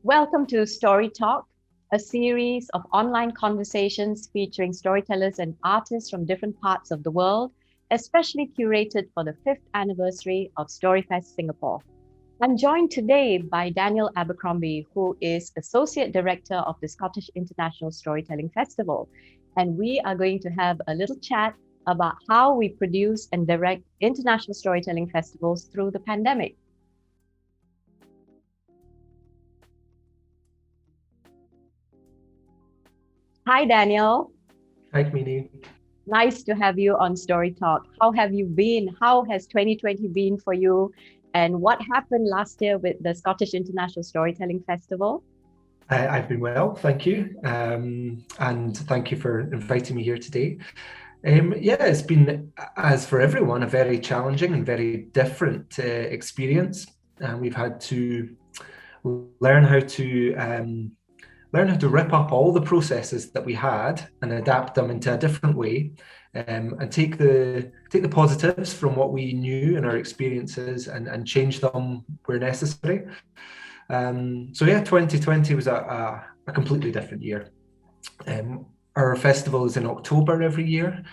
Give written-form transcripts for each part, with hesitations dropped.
Welcome to Story Talk, a series of online conversations featuring storytellers and artists from different parts of the world, especially curated for the 5th anniversary of StoryFest Singapore. I'm joined today by Daniel Abercrombie, who is Associate Director of the Scottish International Storytelling Festival. And we are going to have a little chat about how we produce and direct international storytelling festivals through the pandemic. Hi, Daniel. Hi, Kamini. Nice to have you on Story Talk. How have you been? How has 2020 been for you? And what happened last year with the Scottish International Storytelling Festival? I've been well, thank you. And thank you for inviting me here today. Yeah, it's been, as for everyone, a very challenging and very different experience. And we've had to learn how to rip up all the processes that we had and adapt them into a different way, and take the positives from what we knew and our experiences and change them where necessary. So yeah, 2020 was a completely different year. Our festival is in October every year.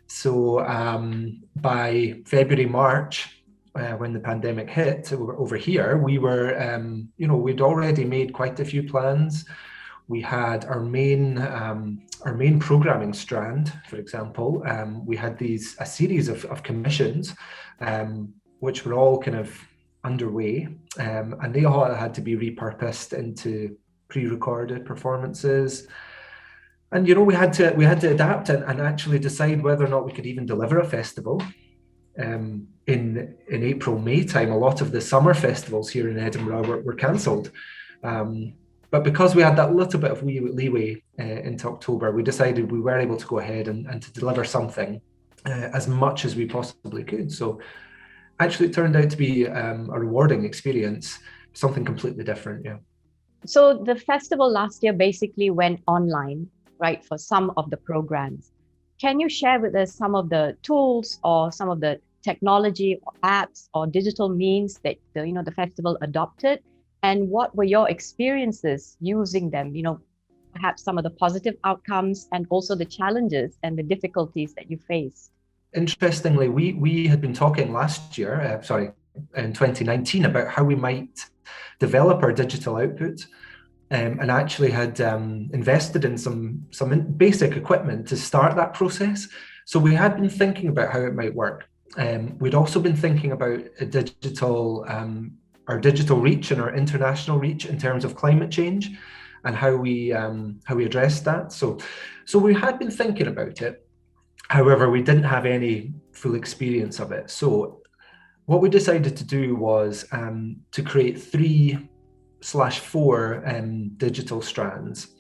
So by February, March, when the pandemic hit over here, we were, we'd already made quite a few plans. We had our main programming strand, for example. We had a series of commissions, which were all kind of underway, and they all had to be repurposed into pre-recorded performances. And we had to adapt and actually decide whether or not we could even deliver a festival. In April, May time, a lot of the summer festivals here in Edinburgh were cancelled. But because we had that little bit of leeway into October, we decided we were able to go ahead and to deliver something as much as we possibly could. So actually it turned out to be a rewarding experience, something completely different, yeah. So the festival last year basically went online, right, for some of the programs. Can you share with us some of the tools or some of the technology or apps or digital means that the festival adopted? And what were your experiences using them? Perhaps some of the positive outcomes and also the challenges and the difficulties that you faced. Interestingly, we had been talking last year, in 2019, about how we might develop our digital output, and actually had invested in some basic equipment to start that process. So we had been thinking about how it might work. We'd also been thinking about our digital reach and our international reach in terms of climate change and how we addressed that. So we had been thinking about it. However, we didn't have any full experience of it. So what we decided to do was to create 3/4 digital strands.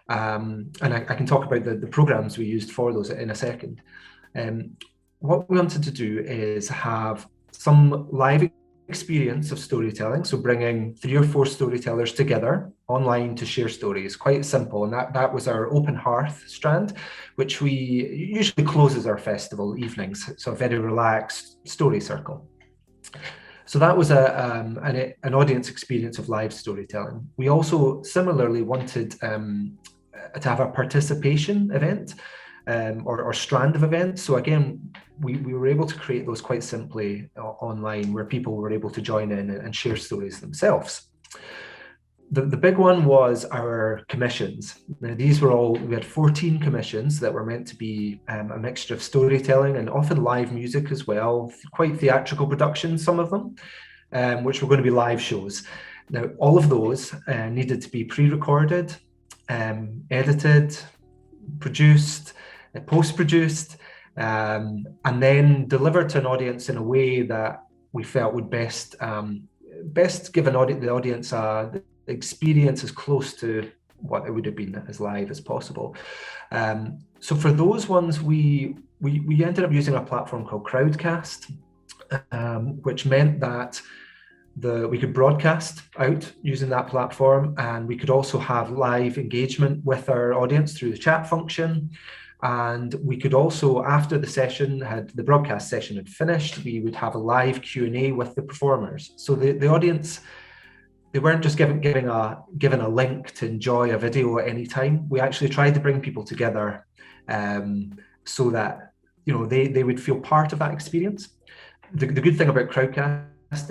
And I can talk about the programs we used for those in a second. What we wanted to do is have some live experience of storytelling, so bringing 3 or 4 storytellers together online to share stories. Quite simple, and that was our open hearth strand, which we usually closes our festival evenings, so a very relaxed story circle. So that was an audience experience of live storytelling. We also similarly wanted to have a participation event, or strand of events. So again, we were able to create those quite simply online, where people were able to join in and share stories themselves. The big one was our commissions. Now, we had 14 commissions that were meant to be a mixture of storytelling and often live music as well, quite theatrical productions, some of them, which were going to be live shows. Now, all of those needed to be pre-recorded, edited, produced, post-produced, and then delivered to an audience in a way that we felt would best give the audience the experience as close to what it would have been as live as possible. So for those ones, we ended up using a platform called Crowdcast, which meant that we could broadcast out using that platform, and we could also have live engagement with our audience through the chat function. And we could also, after the broadcast session had finished, we would have a live Q&A with the performers. So the audience they weren't just given a link to enjoy a video at any time. We actually tried to bring people together so that they would feel part of that experience. The good thing about Crowdcast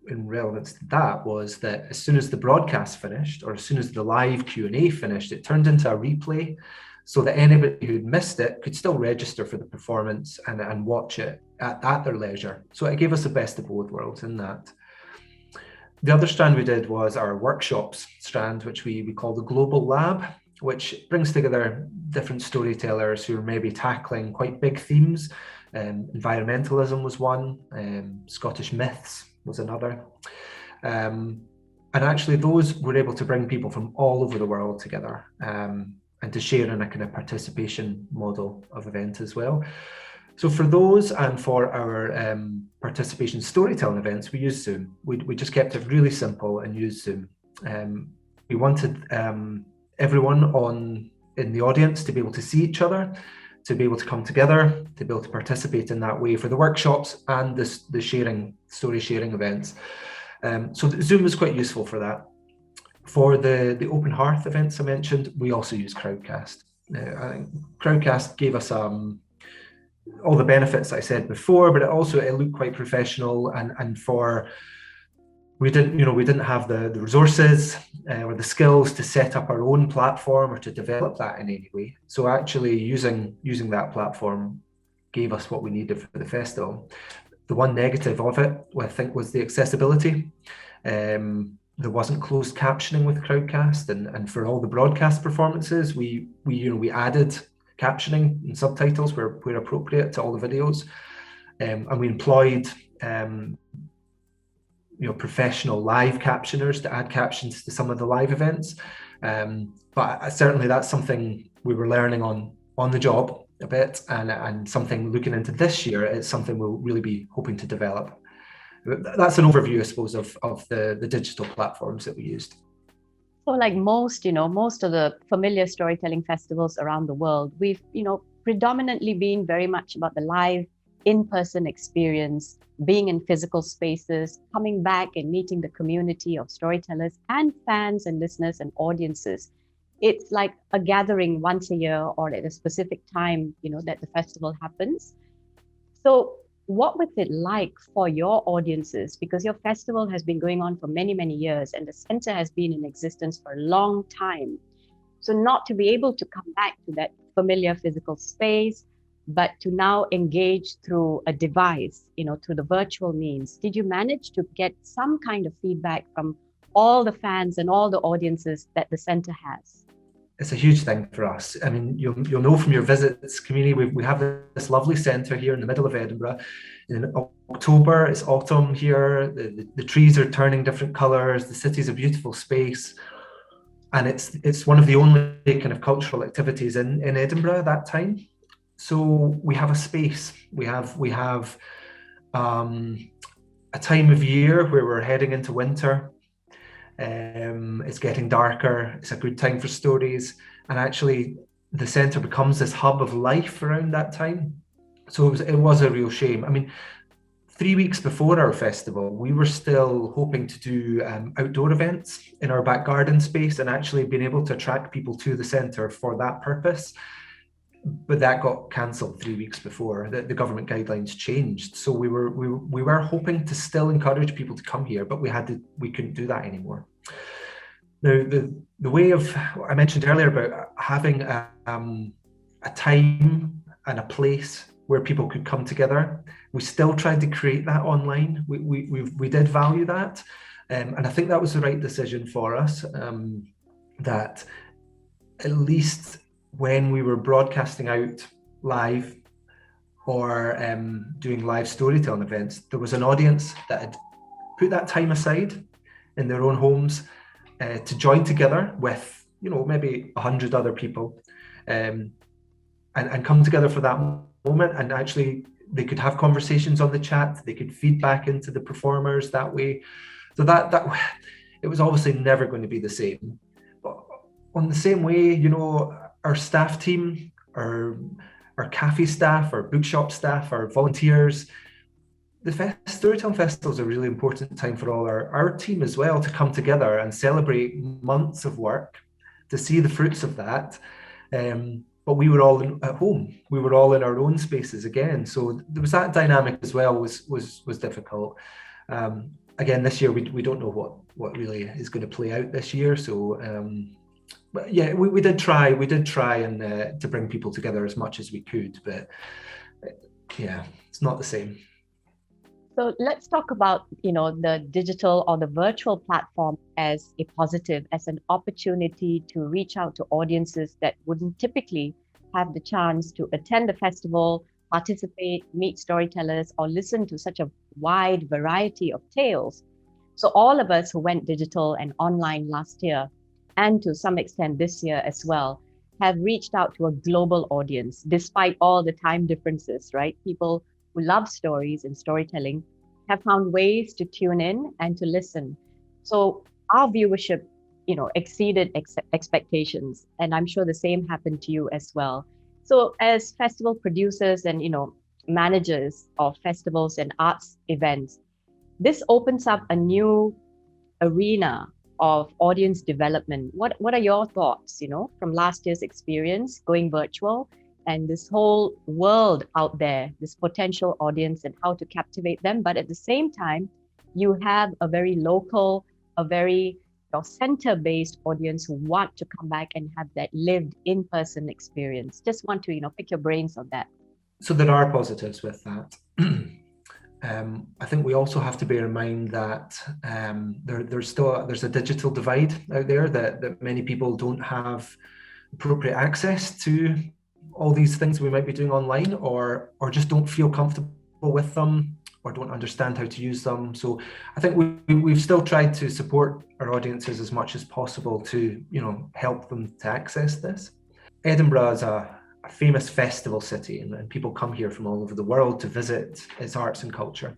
in relevance to that was that as soon as the broadcast finished, or as soon as the live Q&A finished, it turned into a replay, so that anybody who'd missed it could still register for the performance and watch it at their leisure. So it gave us the best of both worlds in that. The other strand we did was our workshops strand, which we call the Global Lab, which brings together different storytellers who are maybe tackling quite big themes. Environmentalism was one, Scottish myths was another. And actually those were able to bring people from all over the world together and to share in a kind of participation model of event as well. So for those and for our participation storytelling events, we used Zoom. We just kept it really simple and used Zoom. We wanted everyone in the audience to be able to see each other, to be able to come together, to be able to participate in that way for the workshops and the story sharing events. So Zoom was quite useful for that. For the Open Hearth events I mentioned, we also use Crowdcast. Crowdcast gave us all the benefits I said before, but it looked quite professional, and we didn't have the resources or the skills to set up our own platform or to develop that in any way. So actually using that platform gave us what we needed for the festival. The one negative of it, I think, was the accessibility. There wasn't closed captioning with Crowdcast, and for all the broadcast performances, we added captioning and subtitles where appropriate to all the videos, and we employed professional live captioners to add captions to some of the live events. But certainly that's something we were learning on the job a bit, and something looking into this year, it's something we'll really be hoping to develop. That's an overview, I suppose, of the digital platforms that we used. So like most of the familiar storytelling festivals around the world, we've, predominantly been very much about the live in-person experience, being in physical spaces, coming back and meeting the community of storytellers and fans and listeners and audiences. It's like a gathering once a year or at a specific time, that the festival happens. So what was it like for your audiences? Because your festival has been going on for many, many years, and the center has been in existence for a long time. So not to be able to come back to that familiar physical space, but to now engage through a device, through the virtual means. Did you manage to get some kind of feedback from all the fans and all the audiences that the center has? It's a huge thing for us. I mean, you'll know from your visits, Kamini, we have this lovely centre here in the middle of Edinburgh. In October, it's autumn here. The trees are turning different colours. The city's a beautiful space, and it's one of the only kind of cultural activities in Edinburgh at that time. So we have a space. We have a time of year where we're heading into winter. It's getting darker. It's a good time for stories, and actually the centre becomes this hub of life around that time. So it was a real shame. I mean, 3 weeks before our festival, we were still hoping to do outdoor events in our back garden space, and actually being able to attract people to the centre for that purpose. But that got cancelled 3 weeks before the government guidelines changed. So we were hoping to still encourage people to come here, but we couldn't do that anymore. Now, the way of, I mentioned earlier about having a time and a place where people could come together, we still tried to create that online. We did value that, and I think that was the right decision for us. That at least when we were broadcasting out live or doing live storytelling events, there was an audience that had put that time aside in their own homes to join together with, maybe 100 other people and come together for that moment. And actually they could have conversations on the chat, they could feed back into the performers that way. So that it was obviously never going to be the same. But on the same way, our staff team, our cafe staff, our bookshop staff, our volunteers, the Storytelling Festival is a really important time for all our team as well to come together and celebrate months of work, to see the fruits of that. But we were all at home. We were all in our own spaces again. So there was that dynamic as well was difficult. Again, this year we don't know what really is going to play out this year. So but yeah, we did try and to bring people together as much as we could, but yeah, it's not the same. So let's talk about, the digital or the virtual platform as a positive, as an opportunity to reach out to audiences that wouldn't typically have the chance to attend the festival, participate, meet storytellers, or listen to such a wide variety of tales. So all of us who went digital and online last year, and to some extent this year as well, have reached out to a global audience, despite all the time differences, right? People who love stories and storytelling have found ways to tune in and to listen. So our viewership, exceeded expectations, and I'm sure the same happened to you as well. So as festival producers and managers of festivals and arts events, this opens up a new arena of audience development. What are your thoughts, from last year's experience going virtual and this whole world out there, this potential audience and how to captivate them? But at the same time, you have a very local, a very center-based audience who want to come back and have that lived in-person experience. Just want to, pick your brains on that. So there are positives with that. I think we also have to bear in mind that there's a digital divide out there that many people don't have appropriate access to all these things we might be doing online, or just don't feel comfortable with them, or don't understand how to use them. So I think we've still tried to support our audiences as much as possible to help them to access this. Edinburgh is a famous festival city, and people come here from all over the world to visit its arts and culture.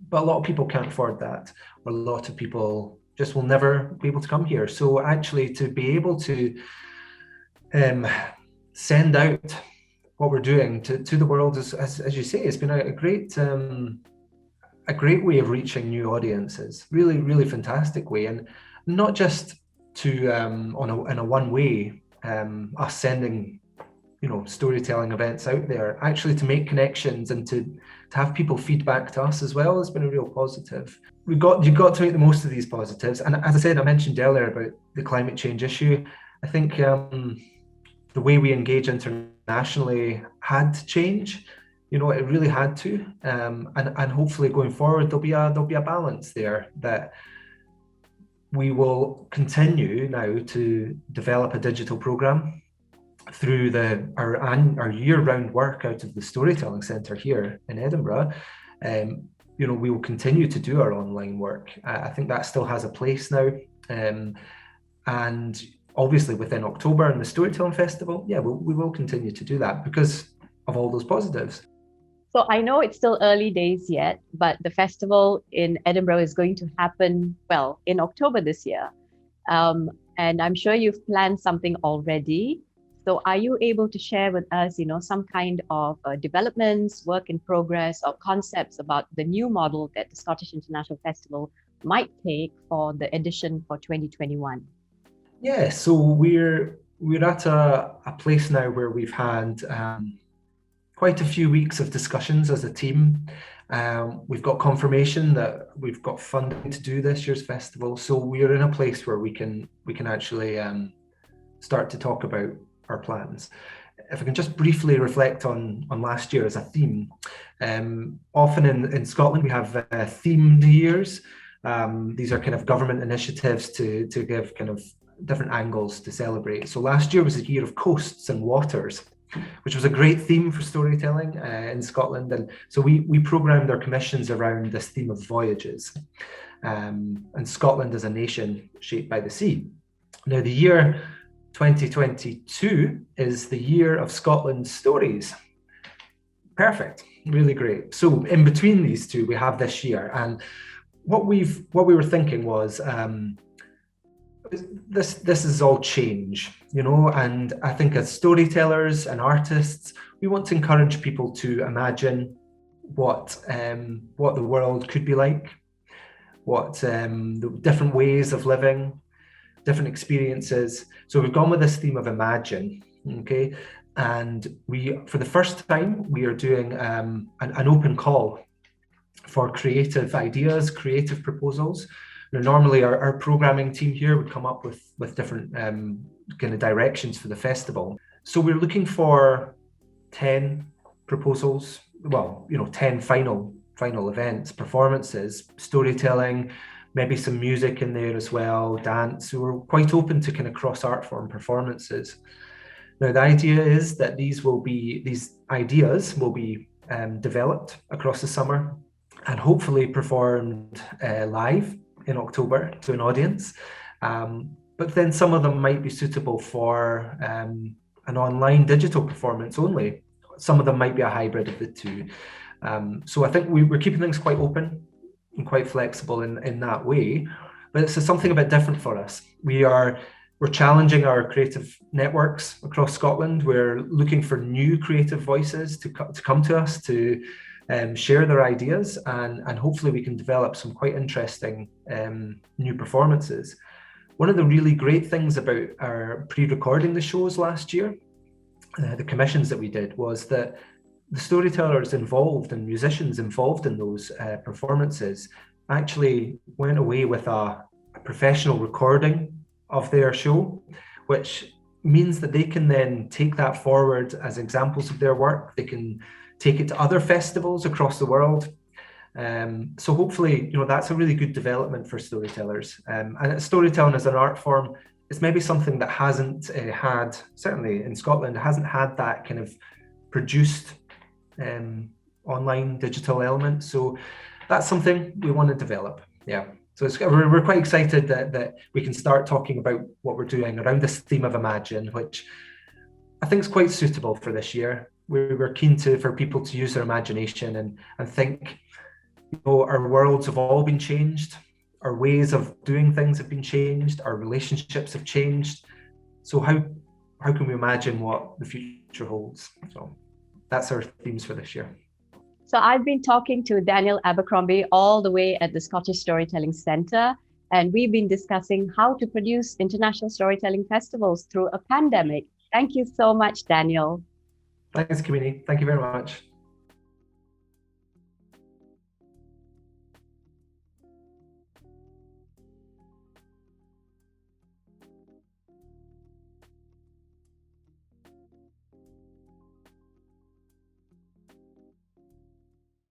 But a lot of people can't afford that, or a lot of people just will never be able to come here. So actually to be able to send out what we're doing to the world, as you say, it's been a great way of reaching new audiences. Really, really fantastic way, and not just to in a one way, us sending storytelling events out there, actually to make connections and to have people feedback to us as well has been a real positive. You've got to make the most of these positives. And as I said, I mentioned earlier about the climate change issue. I think the way we engage internationally had to change. It really had to, and hopefully going forward there'll be a balance there, that we will continue now to develop a digital program through our year-round work out of the Storytelling Centre here in Edinburgh. We will continue to do our online work. I think that still has a place now, and obviously within October and the Storytelling Festival, we will continue to do that because of all those positives. So I know it's still early days yet, but the festival in Edinburgh is going to happen, in October this year. And I'm sure you've planned something already. So are you able to share with us, some kind of developments, work in progress, or concepts about the new model that the Scottish International Festival might take for the edition for 2021? Yeah, so we're at a place now where we've had quite a few weeks of discussions as a team. We've got confirmation that we've got funding to do this year's festival, so we're in a place where we can actually start to talk about our plans. If I can just briefly reflect on last year as a theme, often in Scotland we have themed years. These are kind of government initiatives to give kind of different angles to celebrate. So last year was the year of coasts and waters, which was a great theme for storytelling in Scotland. And so we programmed our commissions around this theme of voyages, and Scotland as a nation shaped by the sea. Now the year 2022 is the year of Scotland's stories. Perfect, really great. So in between these two, we have this year, and what we were thinking was this is all change, and I think as storytellers and artists, we want to encourage people to imagine, what the world could be like, what the different ways of living, different experiences. So we've gone with this theme of imagine, okay? And for the first time, we are doing an open call for creative ideas, creative proposals. Normally our programming team here would come up with different kind of directions for the festival. So we're looking for 10 proposals, 10 final events, performances, storytelling, maybe some music in there as well, dance. So we're quite open to kind of cross art form performances. Now, the idea is that these ideas will be developed across the summer and hopefully performed live in October to an audience. But then some of them might be suitable for an online digital performance only. Some of them might be a hybrid of the two. So I think we're keeping things quite open and quite flexible in that way. But it's something a bit different for us. We're challenging our creative networks across Scotland. We're looking for new creative voices to come to us to share their ideas, and hopefully we can develop some quite interesting new performances. One of the really great things about our pre-recording the shows last year, the commissions that we did, was that the storytellers involved and musicians involved in those performances actually went away with a professional recording of their show, which means that they can then take that forward as examples of their work. They can take it to other festivals across the world. So hopefully, that's a really good development for storytellers. And storytelling as an art form is maybe something that hasn't had, certainly in Scotland, hasn't had that kind of produced online digital element. So that's something we want to develop. Yeah. So we're quite excited that we can start talking about what we're doing around this theme of imagine, which I think is quite suitable for this year. We're keen for people to use their imagination and think, our worlds have all been changed. Our ways of doing things have been changed. Our relationships have changed. So how can we imagine what the future holds? So that's our themes for this year. So I've been talking to Daniel Abercrombie all the way at the Scottish Storytelling Centre, and we've been discussing how to produce international storytelling festivals through a pandemic. Thank you so much, Daniel. Thanks, Kamini. Thank you very much.